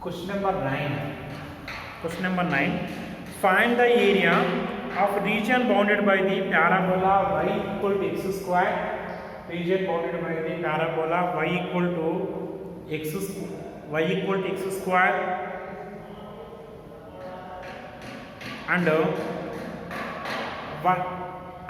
Question number 9. Question number 9. Find the area of region bounded by the parabola y equal to x square. Region bounded by the parabola y equal to x square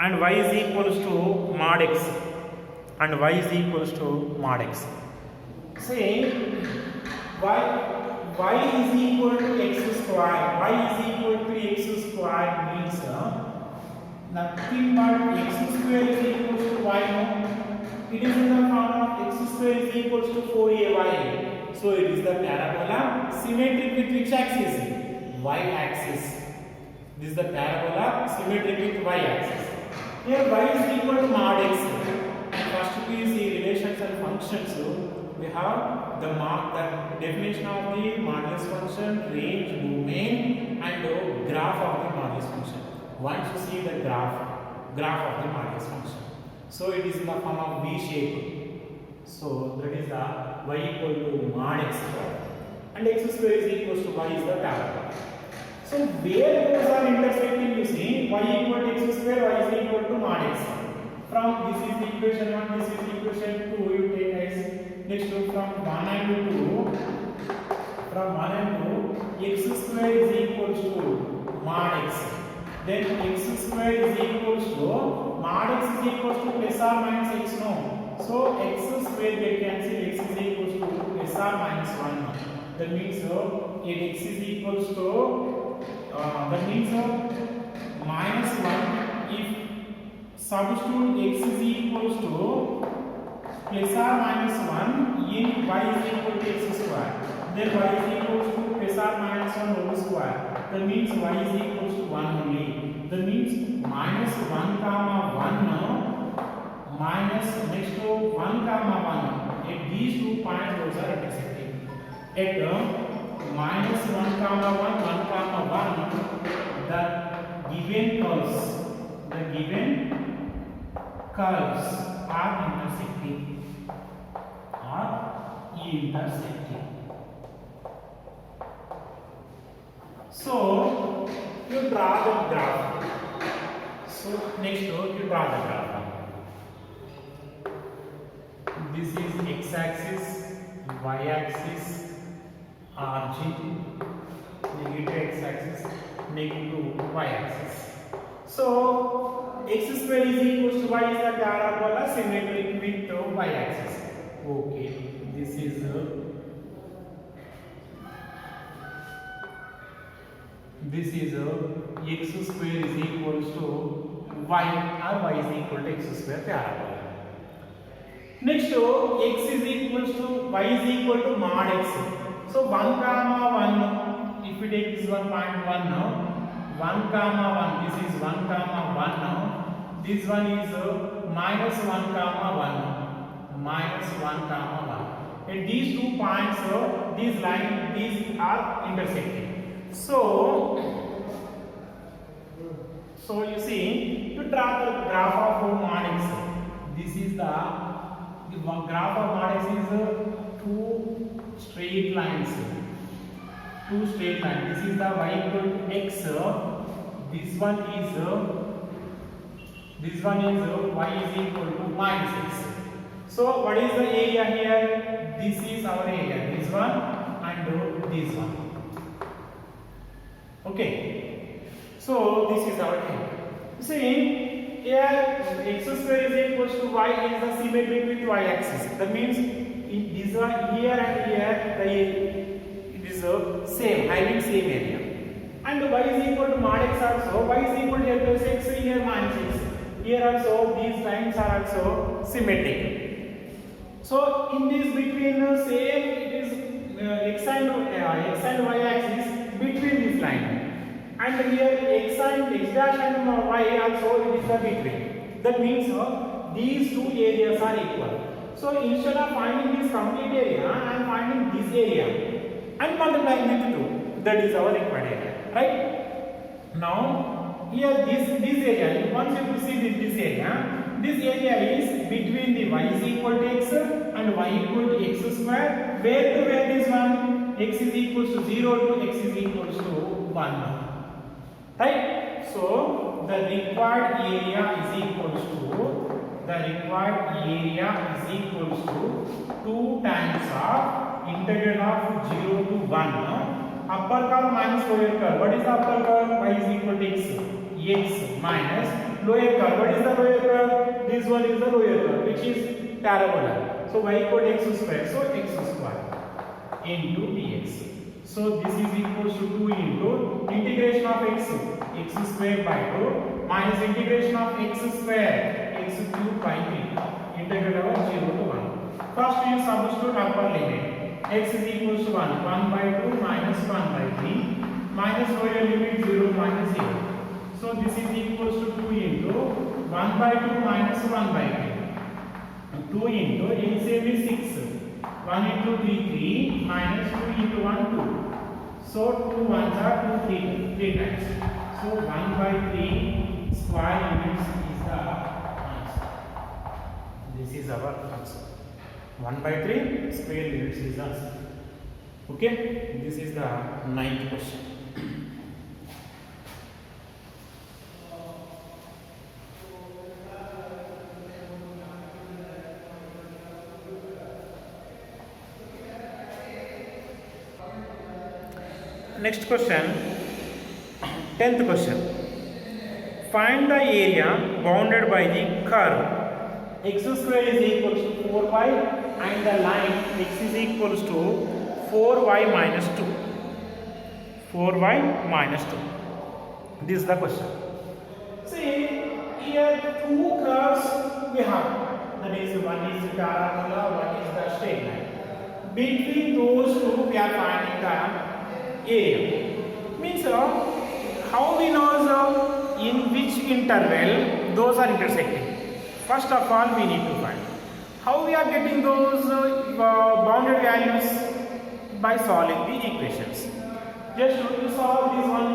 and y is equals to mod x and y is equals to mod x. Say y is equal to x square. Y is equal to x square means nothing but x square is equal to y. No? It is in the form of x square is equal to 4ay. So it is the parabola symmetric with which axis? Y axis. This is the parabola symmetric with y axis. Here y is equal to mod x. And first we see relations and functions. We have the definition of the modulus function, range, domain, and graph of the modulus function. Once you see the graph of the modulus function. So it is in the form of V shape. So that is the y equal to mod x square. And x square is equal to y is the parabola. So where those are intersecting, you see y equal to x square, y is equal to mod x. From this is the equation 1, this is the equation 2, you take as next to from 1 and 2, x square is equal to mod x. Then x square is equal to mod x is equal to plus or minus x. No. So x square get cancelled, x is equal to plus or minus 1. That means x is equal to minus 1. If substitute x is equal to plus or minus 1 in y is equal to x square, then y is equal to plus or minus 1 whole square. That means y is equal to 1 only. That means minus 1 comma 1 minus next to 1 comma 1. At these 2 points those are intersecting. At minus 1 comma 1 the given curves are intersecting. So you draw the graph. So next you draw the graph. This is x-axis, y-axis, origin, negative x-axis, negative y-axis. So x square is equal to y is the parabola symmetric with y-axis. Okay, this is x square is equal to y or y is equal to x square parabola. Next x is equal to y is equal to mod x. So 1 comma 1, if we take this 1.1 now, 1 comma 1, this is 1 comma 1 now, this one is minus 1 comma 1, minus 1 comma 1. At these 2 points, these are intersecting. So you see, to draw the graph of mod x, this is the graph of mod x is 2 straight lines. This is the y equal to x. This one is y is equal to minus x. So what is the area here? This is our area. This one and this one. Okay. So this is our area. See here x square is equal to y is the symmetric with y axis. That means in this one here and here it is same, having same area. And y is equal to mod x also. Y is equal to here plus x, here minus x. Here also these lines are also symmetric. So in this between same it is x and y axis between this line. And here x dash and y also it is the between. That means these 2 areas are equal. So instead of finding this complete area, I am finding this area and multiplying with 2. That is our required area, right? Now here this area, once you see this area is between the y is equal to x and y equal to x square. Where to where this one? x is equals to 0 to x is equals to 1. Right? So the required area is equals to 2 times of integral of 0 to 1. Upper curve minus lower curve. What is the upper curve? Y is equal to x minus lower curve. What is the lower curve? This one is the lower curve, which is parabola. So y equal to x square. So x square into dx. So this is equals to 2 into integration of x square by 2 minus integration of x square x cube by 3 integral of 0 to 1. First you substitute upper limit. X is equals to 1 by 2 minus 1 by 3 minus lower limit 0 minus 0. So this is equals to 2 into 1 by 2 minus 1 by 3. 2 into LCM is 6. 1 into 3 3 minus 2 into 1 2. So 2 ones are 2 3 times. So 1 by 3 square units is the answer. This is our answer. 1 by 3 square units is the answer. Okay, this is the 9th question. Next question, 10th question. Find the area bounded by the curve x square is equals to 4y and the line x is equals to 4y minus 2. 4y minus 2. This is the question. See, here two curves we have. That is, one is the parabola, one is the straight line. Between those two, we are finding the area. Means how we know in which interval those are intersecting. First of all, we need to find how we are getting those bounded values by solving the equations. Just to solve this one,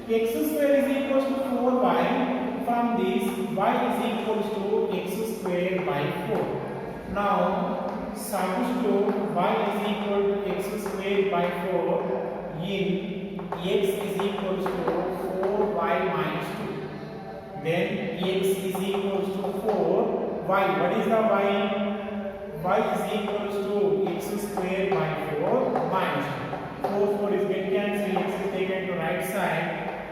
x square is equals to 4y. From this, y is equals to x square by 4. Now substitute y is equal to x square by 4 in x is equals to 4y minus 2. Then x is equals to 4y. What is the y? Y is equals to x square by 4 minus 2. 4 is get cancelled. X is taken to right side.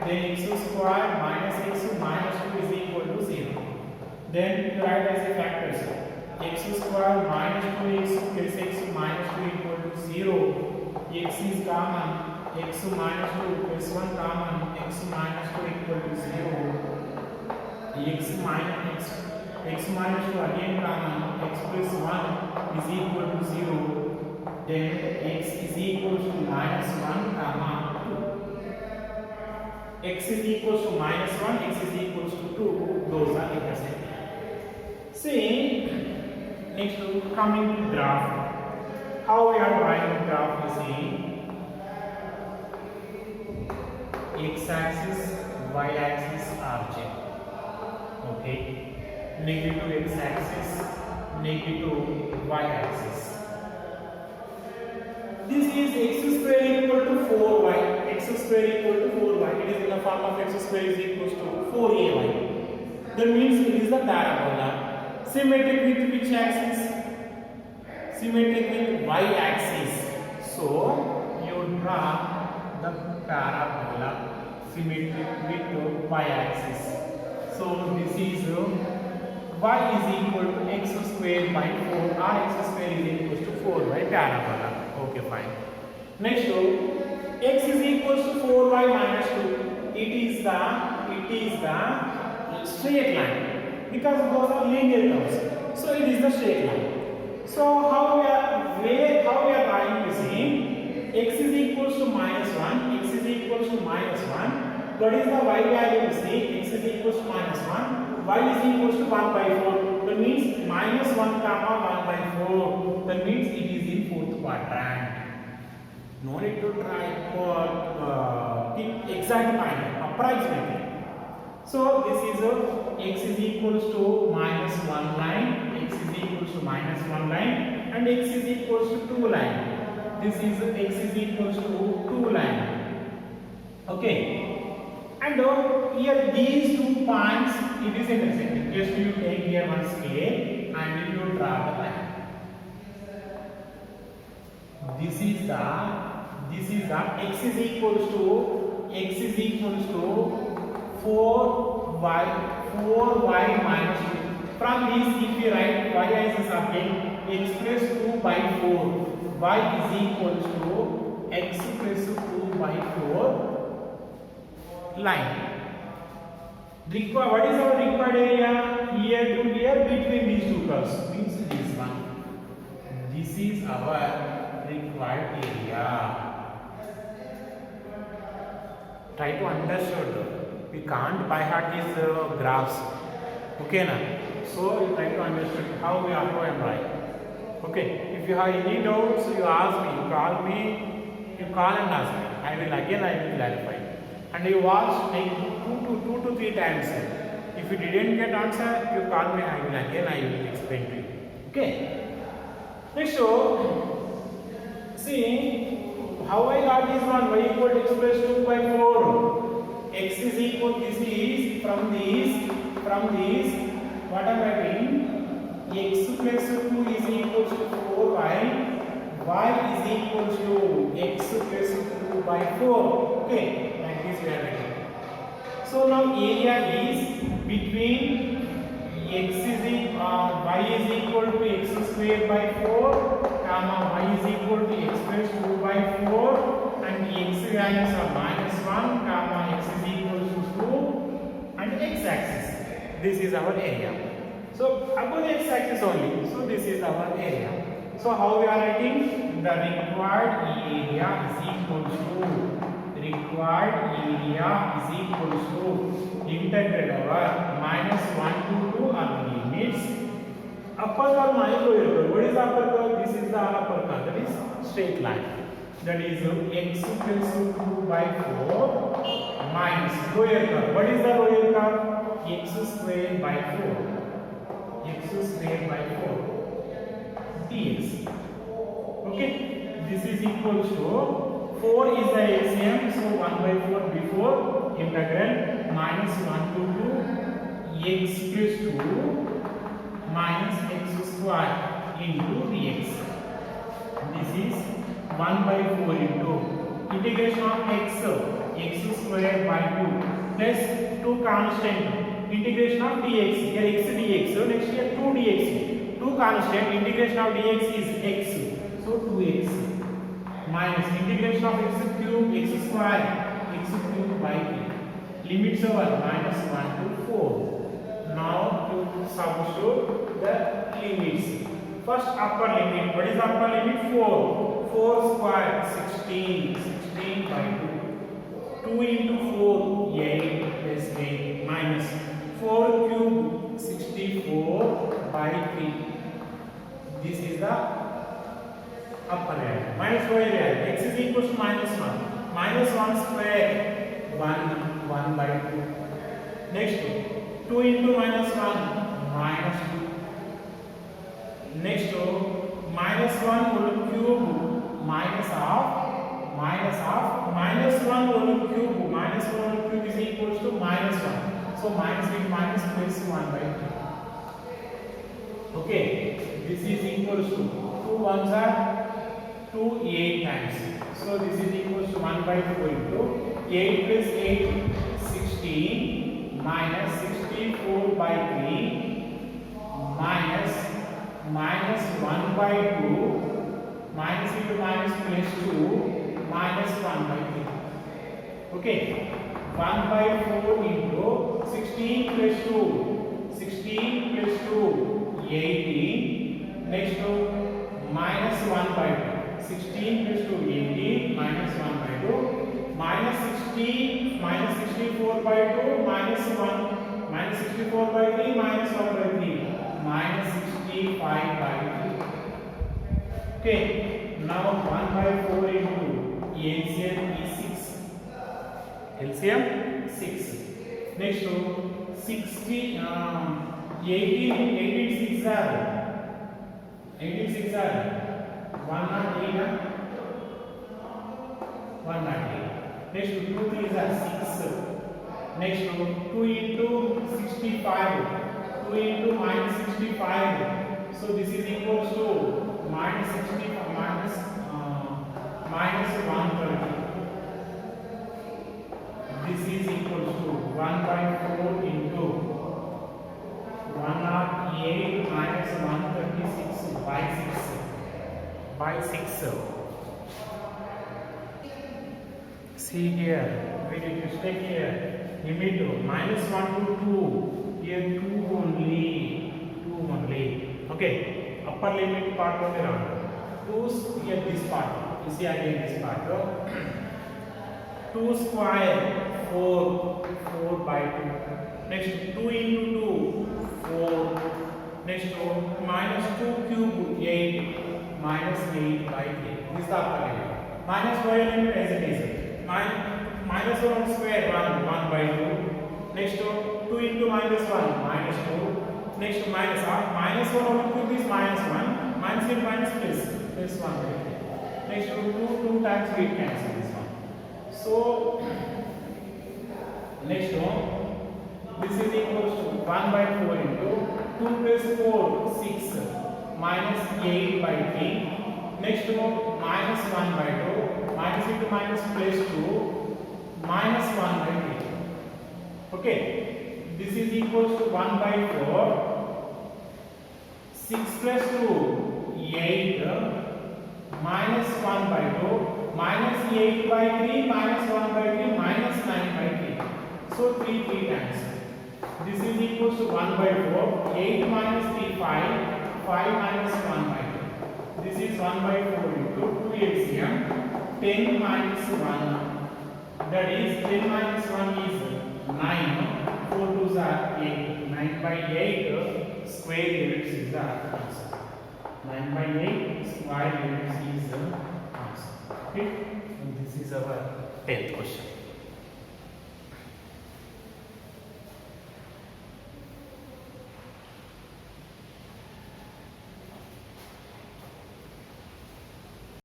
Then x square minus x minus 2 is equal to 0. Then you write as a factors. X square minus 2x plus x minus 2 equal to 0. X is common. X minus 2 plus 1 common. X minus 2 equal to 0. X minus 2 again common. X plus 1 is equal to 0. Then x is equal to minus 1 comma 2. X is equal to minus 1, x is equal to 2. Those are intersecting. See, next coming to graph. How we are drawing the graph? You see, x-axis, y-axis are checked. Okay, negative x-axis, negative y-axis. This is x square equal to 4y. X square equal to 4y. It is in the form of x square is equal to 4ay. That means it is the parabola. Symmetric with which axis? Symmetric with y-axis. So you draw the parabola symmetric with y-axis. So this is y is equal to x square by 4 or x square is equal to 4y parabola. Okay, fine. Next, x is equal to 4y minus 2. It is the straight line because those are linear terms. So it is the straight line. So how we are trying to see x is equal to minus 1, x is equal to minus 1. What is the y value? You see, x is equal to minus 1, y is equal to 1 by 4. That means minus 1 comma 1 by 4. That means it is in fourth quadrant. No need to try for exact point, approximately. So this is x is equal to minus 1 line, x is equal to minus 1 line, and x is equal to 2 line. this is x is equals to 2 line. Okay, and here these 2 points it is intersecting. Just you take here one scale and you draw the line. This is the x is equals to 4y minus 2. From this, if we write y as a subject, x plus 2 by 4, y is equals to x plus 2 by 4 line. What is our required area? Here to here between these two curves means this one. This is our required area. Try to understand. We can't by heart these graphs. Okay na? So you try to understand how we are going to write. Okay. If you have any doubts, you ask me. You call me. You call and ask me. I will clarify. And you watch like 2 to 3 times. If you didn't get answer, you call me. I will explain to you. Okay. Next, so see how I got this one. Y equal to x plus 2 by 4. X is equal. This is from this. What am I writing? X plus 2 is equal to 4y. Y is equal to x plus 2 by 4. Okay, like this we are writing. So now area is between y is equal to x square by 4, comma y is equal to x plus 2 by 4, and x values are minus 1, comma x is equal to 2, and x axis. This is our area. So above the x axis only. So this is our area. So how we are writing? The required area is equal to integral over minus 1 to 2 are the limits. Upper curve minus lower curve. What is upper curve? This is the upper curve. That is straight line. That is x plus 2 by 4 minus lower curve. What is the lower curve? X square by 4. X square by 4 dx. Okay, this is equal to 4 is the LCM, so 1 by 4 before integral minus 1 to 2 x plus 2 minus x square into dx. This is 1 by 4 into integration of x square by 2 plus 2 constant. Integration of dx, here x dx, so next here 2 dx, 2 constant, integration of dx is x, so 2x, minus integration of x cube by 3, limits over minus 1 to 4. Now to substitute the limits. First upper limit, what is upper limit? 4 square 16 by 2, 2 into 4 8 plus 8 minus 4 cube 64 by 3. This is the upper area. Minus lower area. X is equal to minus 1. Minus 1 square 1 by 2. Next 2 into minus 1 minus 2. Next minus 1 whole cube minus half minus 1 whole cube is equal to minus 1. So minus with minus plus 1 by 2. Okay, this is equal to 2 ones are 2 8 times. So this is equal to 1 by 4 into 8 plus 8 16 minus 64 by 3 minus 1 by 2 minus into minus plus 2 minus 1 by 3. Okay, 1 by 4 into 16 plus 2 18. Next to minus 1 by 2, 16 plus 2 18 minus 1 by 2 minus 60 minus 64 by 2 minus 1 minus 64 by 3 minus 1 by 3 minus 65 by 3. Okay, now 1 by 4 into LCM is 6. LCM 6. Next to 60 18 6 are 1 and 8 198. Next 2 3s are 6. Next 2 into 65. 2 into minus 65. So this is equals to minus 60 minus 130. This is equals to 1 by 4 into 108 minus 136 by 6 by 6. See here, we need to stay here. Limit minus 1 to 2. Here 2 only. 2 only. Okay. Upper limit part of the round. 2 here this part. You see again this part. 2 square 4. 4 by 2. Next 2 into 2 4. Next minus 2 cube 8 minus 8 by 3. This is the upper limit. Minus lower limit as it is. Minus 1 square 1 by 2. Next 2 into minus 1 minus 2. Next minus 1 over cube is minus 1. Minus into minus plus 1 by 3. Next 2 times we cancel this one. So next one, this is equals to 1 by 4 into 2 plus 4 6 minus 8 by 3. Next one, minus 1 by 2 minus into minus plus 2 minus 1 by 3. Okay, this is equals to 1 by 4 6 plus 2 8 minus 1 by 2 minus 8 by 3 minus 1 by 3 minus 9 by 3. So 3 times. This is equals to 1 by 4 8 minus 3 5 minus 1 by 2. This is 1 by 4 into 2 LCM 10 minus 1. That is 10 minus 1 is 9. 4 2s are 8. 9 by 8 square units is the answer. 9 by 8 square units is the answer. Okay. And this is our 10th question.